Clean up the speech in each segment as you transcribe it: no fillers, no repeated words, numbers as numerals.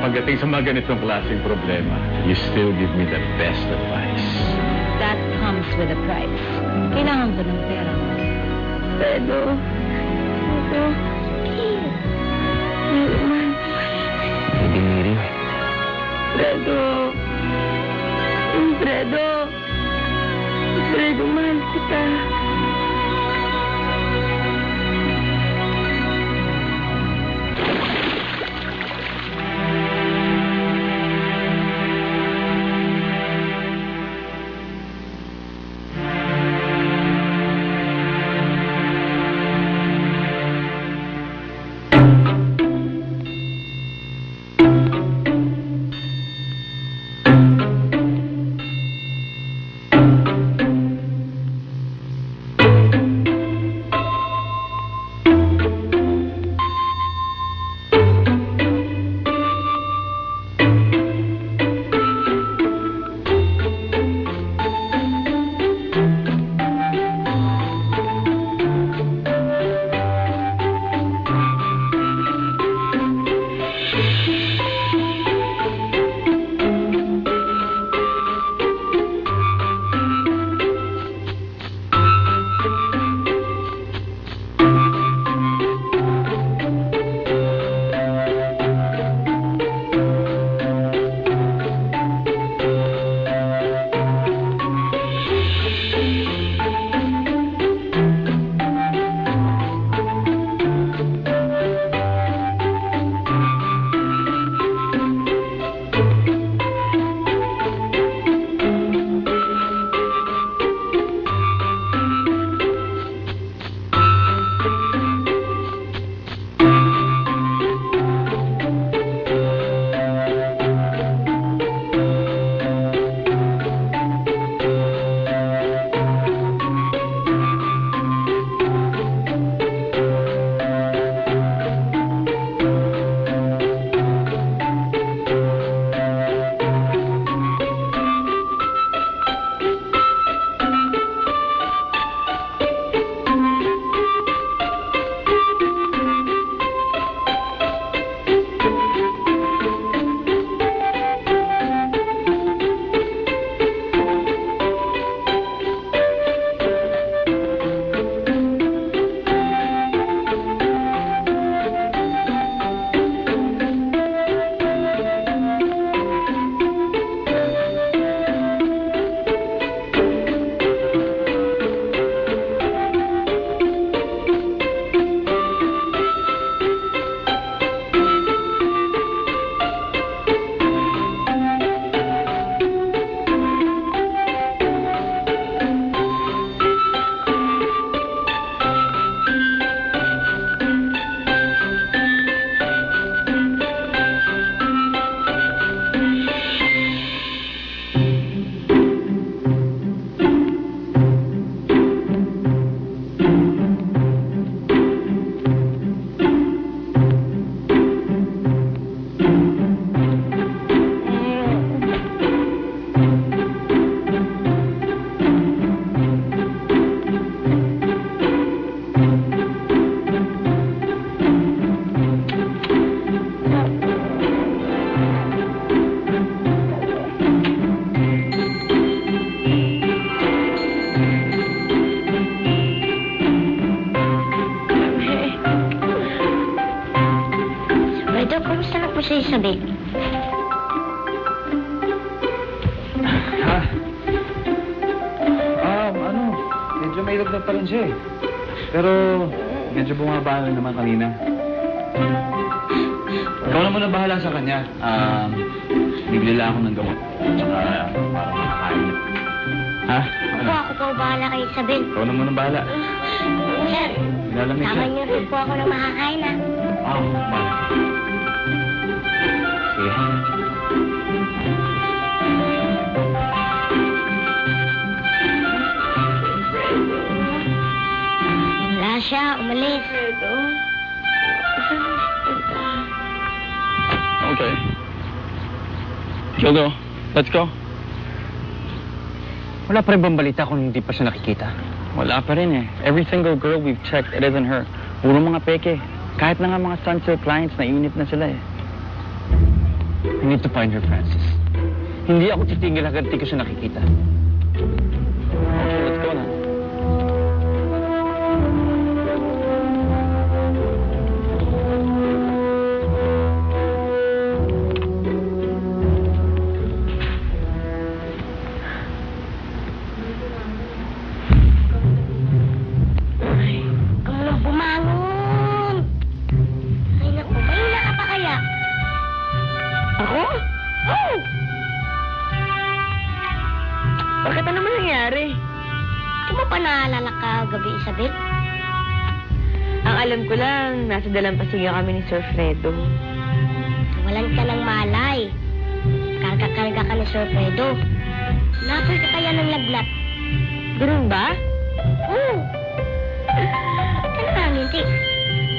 pagdating sa mga ganitong klaseng problema, you still give me the best advice. That comes with a price. Kailangan ko ng pera mo. Fredo. Fredo. Hindi, Miri. Fredo. Fredo. Fredo, mahal kita. si Isabel. Ha? Medyo may lagdag pa rin siya eh. Pero medyo bumaba rin naman kanina. Ikaw na muna bahala sa kanya. Bibili lang ako ng gamot. Tsaka parang makakain. Ha? Ano? Ako po bahala kay Isabel. Ikaw na muna bahala. Sir, Nilalamig siya. sama niyo rin po ako ng makakain, ha? Bahala. Sige. Wala siya, umalis. Okay. Kyogo, let's go. Wala pa rin bang balita kung hindi pa siya nakikita? Wala pa rin eh. Every single girl we've checked, it isn't her. Puro mga peke. Kahit na nga mga Sunsilk clients, nainip na sila eh. I need to find her, Francis. Hindi ako titigil hanggang di ko siya nakikita. Okay, let's go na. Kamu na bumangon! Ay, naku, mahina ka pa kaya? Ako? Oh! Bakit ano naman nangyari? Di mo pa naalala ka gabi, Isabel? Ang alam ko lang, nasa dalampasigan kami ni Sir Fredo. Walan ka ng malay. Karga-karga ka ni Sir Fredo. Napoy ka kaya ng lagnat. Ganun ba? Oo. Ba't ka nakangiti?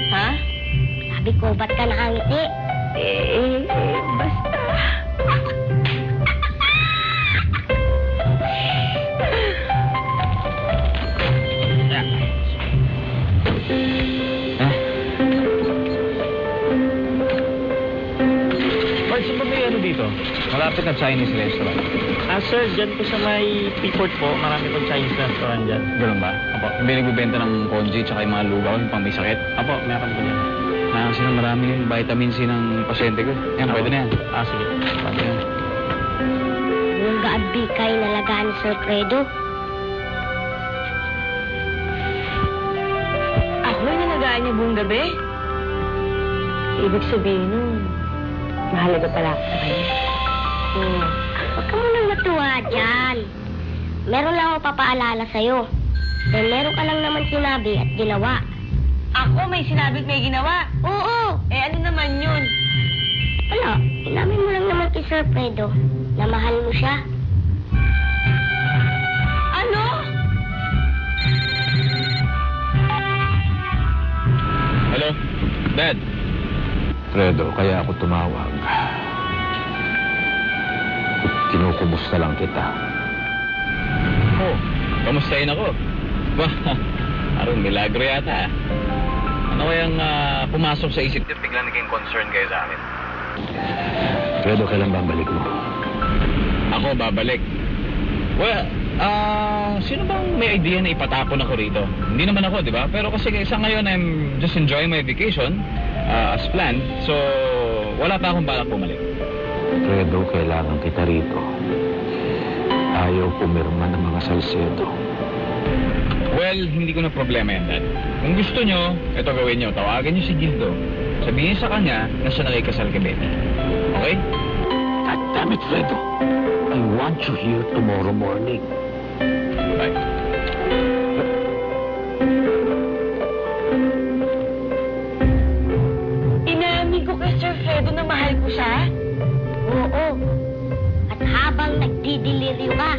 Ha? Sabi ko, ba't ka nakangiti? Basta. Parts ba may ano dito? Malapit na Chinese restaurant. Sir, dyan po sa may P-Port po, marami pong Chinese restaurant dyan. Ganun ba? Apo, yung binigbibenta ng konji tsaka yung mga lugaw, yung pang may sakit. Apo, meron po dyan. Kasi na marami yung vitamin C ng pasyente ko. Yan, pwede na yan. Sige. Pwede na yan. Yung gaabi kay nalagaan ni Sir Fredo. Ako yung nalagaan niya buong gabi? Ibig sabihin nun, mahalaga pala ako sa kanya. Huwag ka munang natuwa dyan. Meron lang ako papaalala sa'yo. Dahil meron ka lang naman sinabi at ginawa. Ako may sinabi at may ginawa? Oo! Eh ano naman yun? Wala, inamin mo lang naman kay Sir Fredo na mahal mo siya. Ano? Hello? Dad? Fredo, kaya ako tumawag. Kinukumusta lang kita. Oh, kamustahin ako? Ba, parang milagro yata. Ano kayang pumasok sa isip niyo, biglang naging concern kayo sa akin? Fredo, kailan ba ang balik mo? Ako, babalik. Well, sino bang may idea na ipatapon ako rito? Hindi naman ako, di ba? Pero kasi sa ngayon, I'm just enjoying my vacation as planned. So, wala pa akong balak bumalik. Fredo, kailangan kita rito. Ayaw pumirma ng mga Salcedo. Well, hindi ko na problema yan, Dad. Kung gusto nyo, ito gawin nyo. Tawagan nyo si Gildo. Sabihin sa kanya na siya nakikasal kay Betty. Okay? God damn it, Fredo. I want you here tomorrow morning. Bye. Inamin ko kay Sir Fredo na mahal ko siya? Oo. At habang nagdidelirio ka,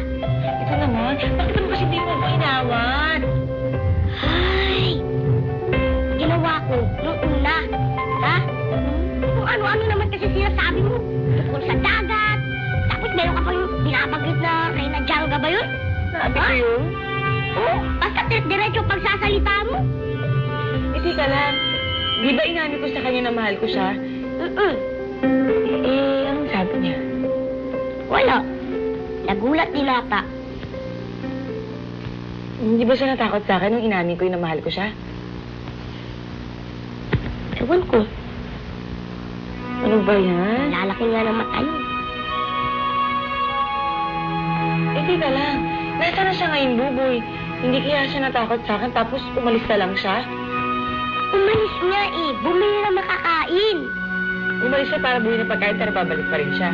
Ito naman, bakit naman kasi di mo ko inawan? ay, ginawa ko nung una. Ha? Kung ano-ano naman kasi sinasabi mo. Tungkol sa dagat. Tapos meron ka pang binabanggit na Reyna Djanga ba yun? Sabi ko yun? Oo. Basta diretso pagsasalita mo. Eh, tika lang. Di ba inamin ko sa kanya na mahal ko siya? Eh, anong sabi niya? Wala. Nagulat din ata. Hindi ba siya natakot sa akin nung inamin ko yung na mahal ko siya? Ewan ko. Ano ba yan? Lalaki nga ng mata yun. Eh, tika lang. Nasa na siya ngayon, Buboy? Hindi kaya siya natakot sa akin tapos umalis na lang siya? Umalis nga eh. Bumili na makakain. Umalis siya para buhay ng pagkain pero babalik pa rin siya.